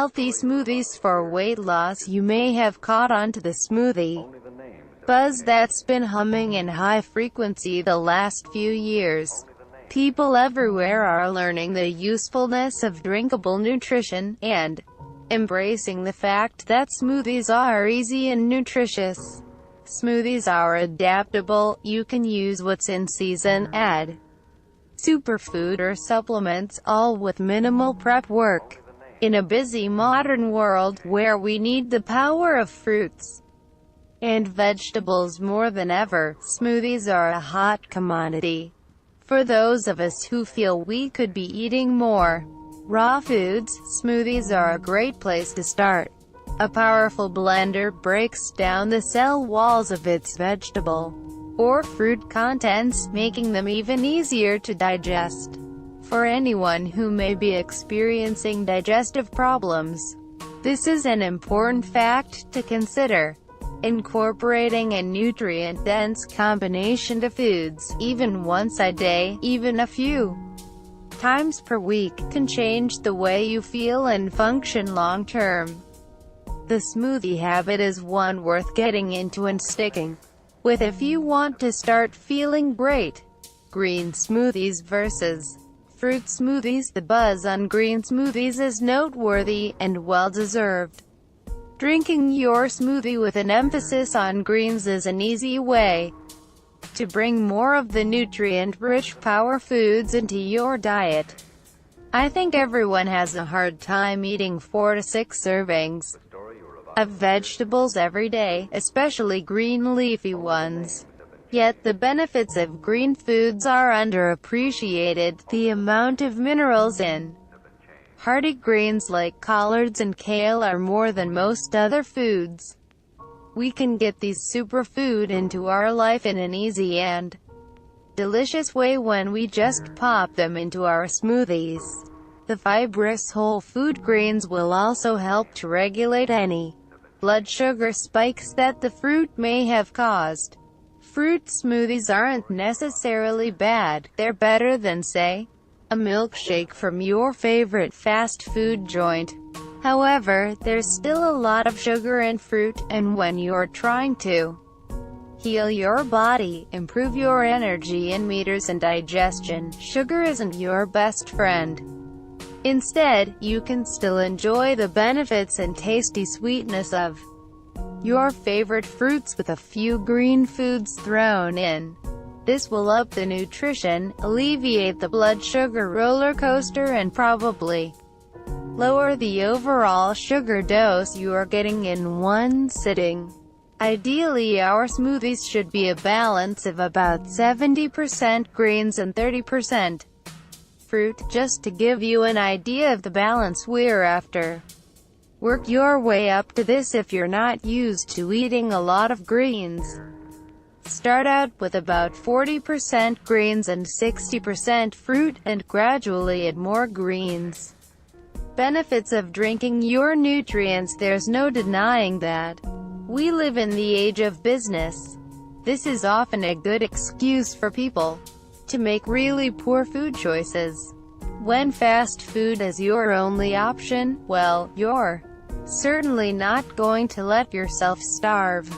Healthy smoothies for weight loss. You may have caught on to the smoothie buzz that's been humming in high frequency the last few years. People everywhere are learning the usefulness of drinkable nutrition, and embracing the fact that smoothies are easy and nutritious. Smoothies are adaptable. You can use what's in season, add superfood or supplements, all with minimal prep work. In a busy modern world, where we need the power of fruits and vegetables more than ever, smoothies are a hot commodity. For those of us who feel we could be eating more raw foods, smoothies are a great place to start. A powerful blender breaks down the cell walls of its vegetable or fruit contents, making them even easier to digest. For anyone who may be experiencing digestive problems, this is an important fact to consider. Incorporating a nutrient-dense combination of foods, even once a day, even a few times per week, can change the way you feel and function long-term. The smoothie habit is one worth getting into and sticking with if you want to start feeling great. Green smoothies versus fruit smoothies. The buzz on green smoothies is noteworthy, and well-deserved. Drinking your smoothie with an emphasis on greens is an easy way to bring more of the nutrient-rich power foods into your diet. I think everyone has a hard time eating 4 to 6 servings of vegetables every day, especially green leafy ones. Yet the benefits of green foods are underappreciated. The amount of minerals in hearty greens like collards and kale are more than most other foods. We can get these superfood into our life in an easy and delicious way when we just pop them into our smoothies. The fibrous whole food greens will also help to regulate any blood sugar spikes that the fruit may have caused. Fruit smoothies aren't necessarily bad. They're better than, say, a milkshake from your favorite fast food joint. However, there's still a lot of sugar in fruit, and when you're trying to heal your body, improve your energy and meters and digestion, sugar isn't your best friend. Instead, you can still enjoy the benefits and tasty sweetness of your favorite fruits with a few green foods thrown in. This will up the nutrition, alleviate the blood sugar roller coaster, and probably lower the overall sugar dose you are getting in one sitting. Ideally, our smoothies should be a balance of about 70% greens and 30% fruit. Just to give you an idea of the balance we're after. Work your way up to this if you're not used to eating a lot of greens. Start out with about 40% greens and 60% fruit, and gradually add more greens. Benefits of drinking your nutrients. There's no denying that we live in the age of business. This is often a good excuse for people to make really poor food choices. When fast food is your only option, well, you're certainly not going to let yourself starve.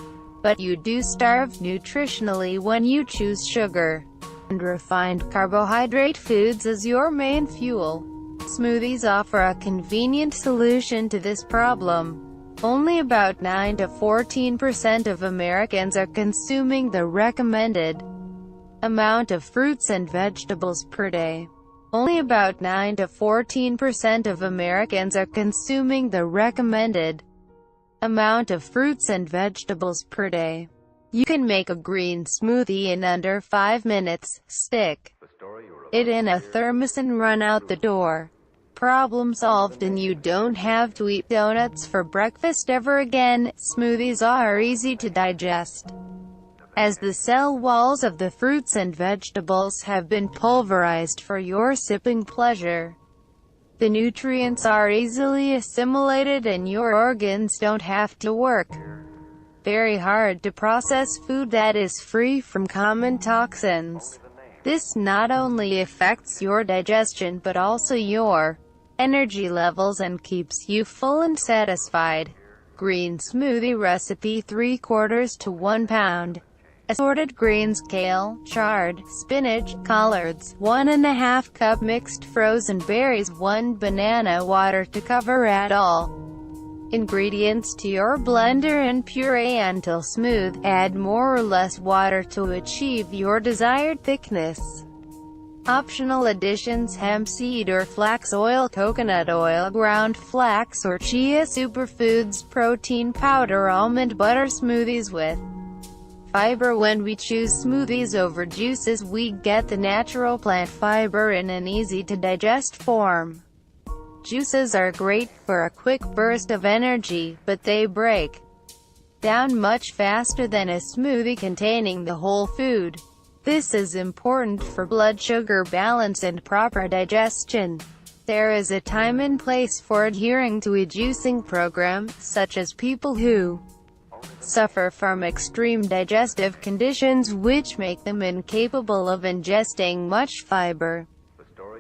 But you do starve nutritionally when you choose sugar and refined carbohydrate foods as your main fuel. Smoothies offer a convenient solution to this problem. Only about 9 to 14% of Americans are consuming the recommended amount of fruits and vegetables per day. Only about 9 to 14% of Americans are consuming the recommended amount of fruits and vegetables per day. You can make a green smoothie in under 5 minutes, stick it in a thermos and run out the door. Problem solved, and you don't have to eat donuts for breakfast ever again. Smoothies are easy to digest, as the cell walls of the fruits and vegetables have been pulverized for your sipping pleasure. The nutrients are easily assimilated and your organs don't have to work very hard to process food that is free from common toxins. This not only affects your digestion but also your energy levels and keeps you full and satisfied. Green smoothie recipe: 3/4 to 1 pound. Assorted greens: kale, chard, spinach, collards, 1½ cup mixed frozen berries, 1 banana, water to cover. Add all ingredients to your blender and puree until smooth. Add more or less water to achieve your desired thickness. Optional additions: hemp seed or flax oil, coconut oil, ground flax or chia, superfoods, protein powder, almond butter. Smoothies with fiber: when we choose smoothies over juices, we get the natural plant fiber in an easy-to-digest form. Juices are great for a quick burst of energy, but they break down much faster than a smoothie containing the whole food. This is important for blood sugar balance and proper digestion. There is a time and place for adhering to a juicing program, such as people who suffer from extreme digestive conditions which make them incapable of ingesting much fiber.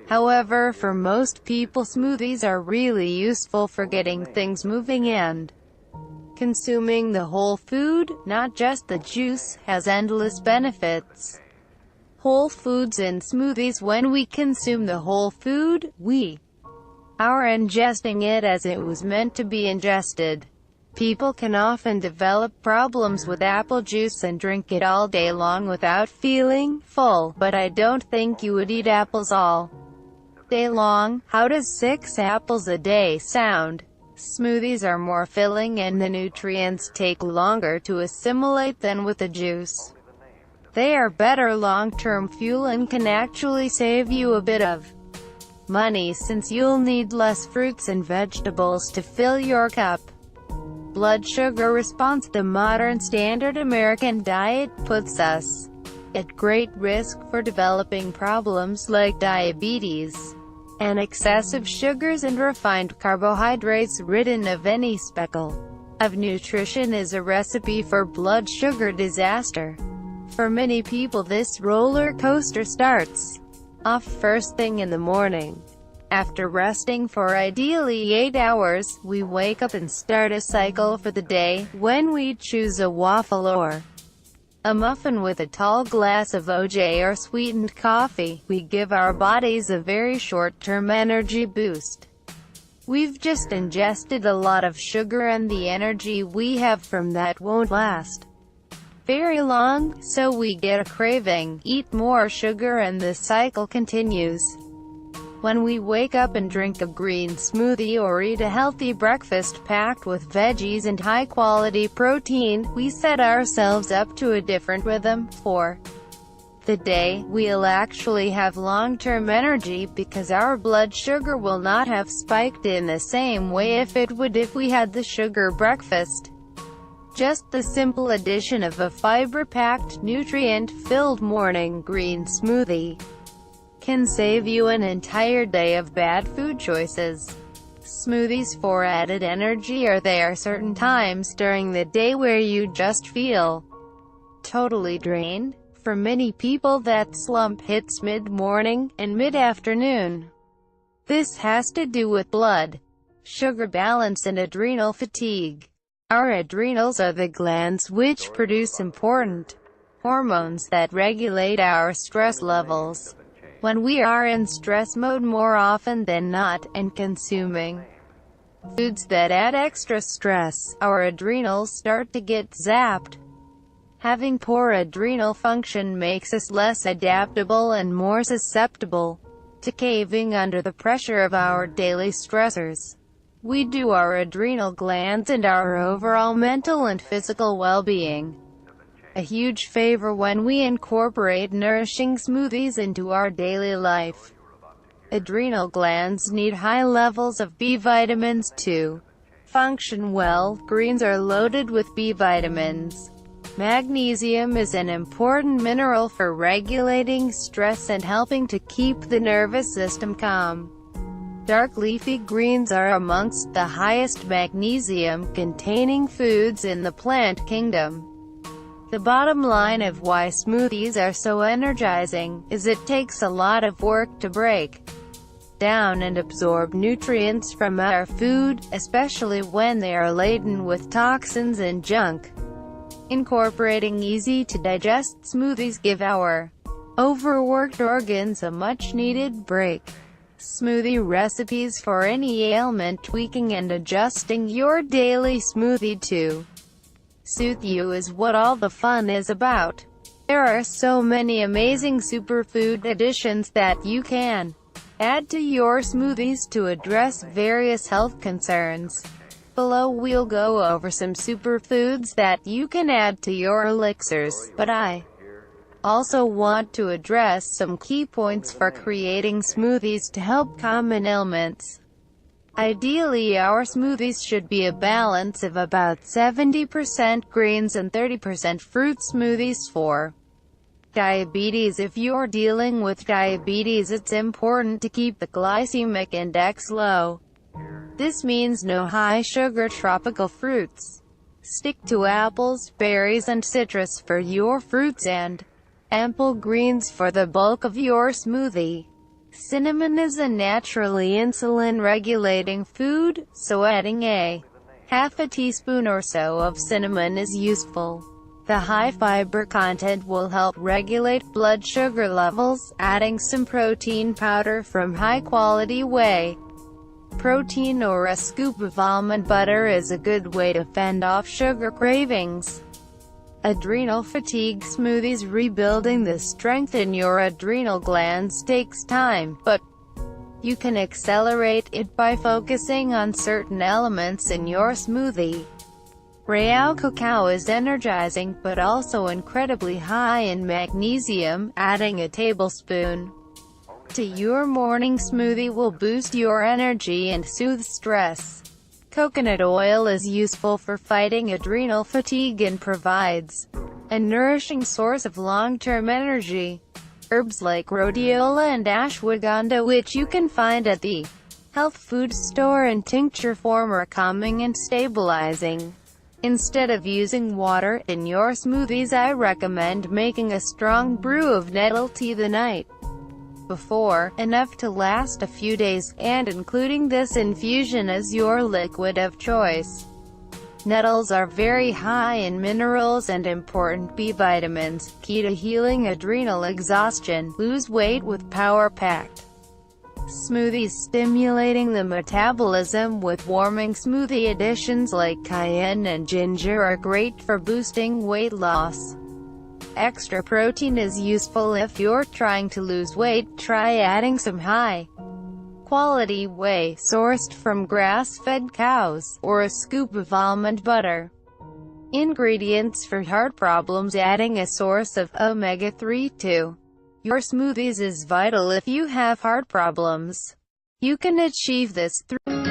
However, for most people, smoothies are really useful for getting things moving and consuming the whole food, not just the juice, has endless benefits. Whole foods in smoothies: when we consume the whole food, we are ingesting it as it was meant to be ingested. People can often develop problems with apple juice and drink it all day long without feeling full, but I don't think you would eat apples all day long. How does 6 apples a day sound? Smoothies are more filling and the nutrients take longer to assimilate than with the juice. They are better long-term fuel and can actually save you a bit of money since you'll need less fruits and vegetables to fill your cup. Blood sugar response: the modern standard American diet puts us at great risk for developing problems like diabetes and excessive sugars and refined carbohydrates. Ridden of any speckle of nutrition is a recipe for blood sugar disaster. For many people, this roller coaster starts off first thing in the morning. After resting for ideally 8 hours, we wake up and start a cycle for the day. When we choose a waffle or a muffin with a tall glass of OJ or sweetened coffee, we give our bodies a very short-term energy boost. We've just ingested a lot of sugar and the energy we have from that won't last very long, so we get a craving, eat more sugar, and the cycle continues. When we wake up and drink a green smoothie or eat a healthy breakfast packed with veggies and high-quality protein, we set ourselves up to a different rhythm for the day. We'll actually have long-term energy because our blood sugar will not have spiked in the same way it would if we had the sugar breakfast. Just the simple addition of a fiber-packed, nutrient-filled morning green smoothie can save you an entire day of bad food choices. Smoothies for added energy: are there certain times during the day where you just feel totally drained? For many people, that slump hits mid-morning and mid-afternoon. This has to do with blood sugar balance and adrenal fatigue. Our adrenals are the glands which produce important hormones that regulate our stress levels. When we are in stress mode more often than not, and consuming foods that add extra stress, our adrenals start to get zapped. Having poor adrenal function makes us less adaptable and more susceptible to caving under the pressure of our daily stressors. We do our adrenal glands and our overall mental and physical well-being a huge favor when we incorporate nourishing smoothies into our daily life. Adrenal glands need high levels of B vitamins to function well. Greens are loaded with B vitamins. Magnesium is an important mineral for regulating stress and helping to keep the nervous system calm. Dark leafy greens are amongst the highest magnesium-containing foods in the plant kingdom. The bottom line of why smoothies are so energizing is it takes a lot of work to break down and absorb nutrients from our food, especially when they are laden with toxins and junk. Incorporating easy-to-digest smoothies give our overworked organs a much-needed break. Smoothie recipes for any ailment, tweaking and adjusting your daily smoothie to suit you is what all the fun is about. There are so many amazing superfood additions that you can add to your smoothies to address various health concerns. Below we'll go over some superfoods that you can add to your elixirs, but I also want to address some key points for creating smoothies to help common ailments. Ideally, our smoothies should be a balance of about 70% greens and 30% fruit. Smoothies for diabetes. If you're dealing with diabetes, it's important to keep the glycemic index low. This means no high-sugar tropical fruits. Stick to apples, berries and citrus for your fruits and ample greens for the bulk of your smoothie. Cinnamon is a naturally insulin-regulating food, so adding half a teaspoon or so of cinnamon is useful. The high fiber content will help regulate blood sugar levels. Adding some protein powder from high-quality whey protein or a scoop of almond butter is a good way to fend off sugar cravings. Adrenal fatigue smoothies. Rebuilding the strength in your adrenal glands takes time, but you can accelerate it by focusing on certain elements in your smoothie. Real cacao is energizing, but also incredibly high in magnesium. Adding a tablespoon to your morning smoothie will boost your energy and soothe stress. Coconut oil is useful for fighting adrenal fatigue and provides a nourishing source of long-term energy. Herbs like rhodiola and ashwagandha, which you can find at the health food store in tincture form, are calming and stabilizing. Instead of using water in your smoothies, I recommend making a strong brew of nettle tea the night before, enough to last a few days, and including this infusion as your liquid of choice. Nettles are very high in minerals and important B vitamins, key to healing adrenal exhaustion. Lose weight with power-packed smoothies. Stimulating the metabolism with warming smoothie additions like cayenne and ginger are great for boosting weight loss. Extra protein is useful if you're trying to lose weight. Try adding some high-quality whey, sourced from grass-fed cows, or a scoop of almond butter. Ingredients for heart problems. Adding a source of omega-3 to your smoothies is vital if you have heart problems. You can achieve this through